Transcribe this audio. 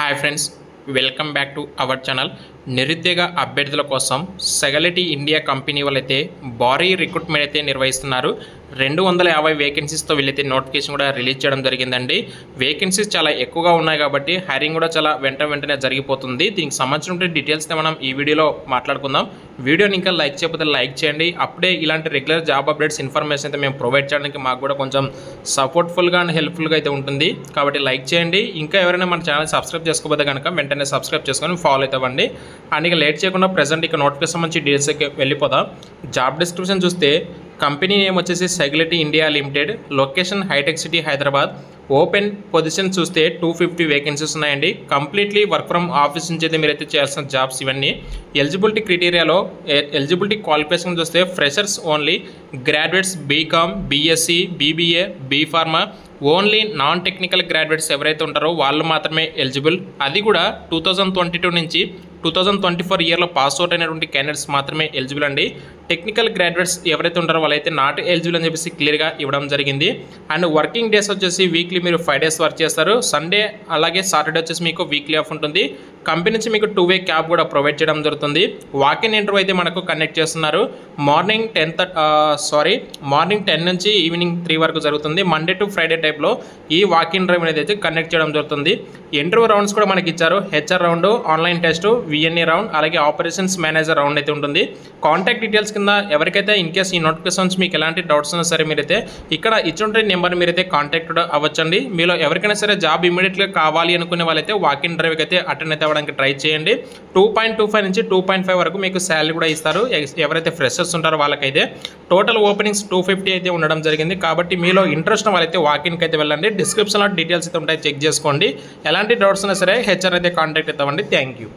Hi friends, welcome back to our channel. నిరుద్యోగ అభ్యర్థుల కోసం సెగలిటీ ఇండియా కంపెనీ వాళ్ళైతే భారీ రిక్రూట్మెంట్ అయితే నిర్వహిస్తున్నారు. 250 వేకెన్సీస్తో వీళ్ళైతే నోటిఫికేషన్ కూడా రిలీజ్ చేయడం జరిగిందండి. వేకెన్సీస్ చాలా ఎక్కువగా ఉన్నాయి కాబట్టి హైరింగ్ కూడా చాలా వెంటనే జరిగిపోతుంది. దీనికి సంబంధించిన డీటెయిల్స్ మనం ఈ వీడియోలో మాట్లాడుకుందాం. వీడియోని ఇంకా లైక్ చేయకపోతే లైక్ చేయండి. అప్పుడే ఇలాంటి రెగ్యులర్ జాబ్ అప్డేట్స్ ఇన్ఫర్మేషన్ అయితే మేము ప్రొవైడ్ చేయడానికి మాకు కూడా కొంచెం సపోర్ట్ఫుల్గా అండ్ హెల్ప్ఫుల్గా అయితే ఉంటుంది. కాబట్టి లైక్ చేయండి. ఇంకా ఎవరైనా మన ఛానల్ సబ్స్క్రైబ్ చేసుకోకపోతే కనుక వెంటనే సబ్స్క్రైబ్ చేసుకొని ఫాలో అవుతామండి. అండ్ ఇక లేట్ చేయకుండా ప్రజెంట్ ఇక నోటిఫికేషన్ సంబంధించి డీటెయిల్స్కి వెళ్ళిపోదాం. జాబ్ డిస్క్రిప్షన్ చూస్తే కంపెనీ నేమ్ వచ్చేసి సెగలిటీ ఇండియా లిమిటెడ్, లొకేషన్ హైటెక్ సిటీ హైదరాబాద్. ఓపెన్ పొజిషన్ చూస్తే 250 వేకెన్సీస్ ఉన్నాయండి. కంప్లీట్లీ వర్క్ ఫ్రమ్ ఆఫీస్ నుంచి అయితే మీరైతే చేయాల్సిన జాబ్స్ ఇవన్నీ. ఎలిజిబిలిటీ క్రైటీరియాలో ఎలిజిబిలిటీ క్వాలిఫికేషన్ చూస్తే freshers only, graduates BCom, BSc, BBA, BPharma, only non technical graduates ఎవరైతే ఉంటారో వాళ్ళు మాత్రమే ఎలిజిబుల్. అది కూడా 2022 నుంచి 2024 ఇయర్లో పాస్ అవుట్ అయినటువంటి క్యాండిడేట్స్ మాత్రమే ఎలిజిబుల్ అండి. టెక్నికల్ గ్రాడ్యుయేట్స్ ఎవరైతే ఉంటారో వాళ్ళైతే నాట్ ఎలిజిబుల్ అని చెప్పేసి క్లియర్గా ఇవ్వడం జరిగింది. అండ్ వర్కింగ్ డేస్ వచ్చేసి వీక్లీ మీరు 5 days వర్క్ చేస్తారు. సండే అలాగే సాటర్డే వచ్చేసి మీకు వీక్లీ ఆఫ్ ఉంటుంది. కంపెనీ నుంచి మీకు 2-way క్యాబ్ కూడా ప్రొవైడ్ చేయడం జరుగుతుంది. వాకిన్ ఇంటర్వ్యూ అయితే మనకు కండక్ట్ చేస్తున్నారు. మార్నింగ్ 10 నుంచి ఈవినింగ్ 3 వరకు జరుగుతుంది. మండే టు ఫ్రైడే టైప్లో ఈ వాకిన్ ఇంటర్వ్యూ అనేది అయితే కండక్ట్ చేయడం జరుగుతుంది. ఇంటర్వ్యూ రౌండ్స్ కూడా మనకి ఇచ్చారు. HR round, online test, VNA round, అలాగే ఆపరేషన్స్ మేనేజర్ రౌండ్ అయితే ఉంటుంది. కాంటాక్ట్ డీటెయిల్స్ కింద ఎవరికైతే ఇన్ కేస్ ఈ నోటిఫికేషన్స్ మీకు ఎలాంటి డౌట్స్ ఉన్నా సరే మీరైతే ఇక్కడ ఇచ్చిన నెంబర్ మీరైతే కాంటాక్ట్ అవ్వచ్చండి. మీలో ఎవరికైనా సరే జాబ్ ఇమీడియట్గా కావాలి అనుకునే వాళ్ళైతే వాకిన్ ఇంటర్వ్యూకి అయితే అటెండ్ అయితే అవ్వడానికి ట్రై చేయండి. 2.25 నుంచి 2.5 వరకు మీకు శాలరీ కూడా ఇస్తారు. ఎవరైతే ఫ్రెషర్స్ ఉంటారో వాళ్ళకైతే టోటల్ ఓపెనింగ్స్ 250 అయితే ఉండడం జరిగింది. కాబట్టి మీలో ఇంట్రెస్ట్ వాళ్ళైతే వాకిన్కి అయితే వెళ్ళండి. డిస్క్రిప్షన్లో డీటెయిల్స్ అయితే ఉంటాయి, చెక్ చేసుకోండి. ఎలాంటి డౌట్స్ ఉన్నా సరే హెచ్ఆర్ అయితే కాంటాక్ట్ అవుతామండి. Thank you.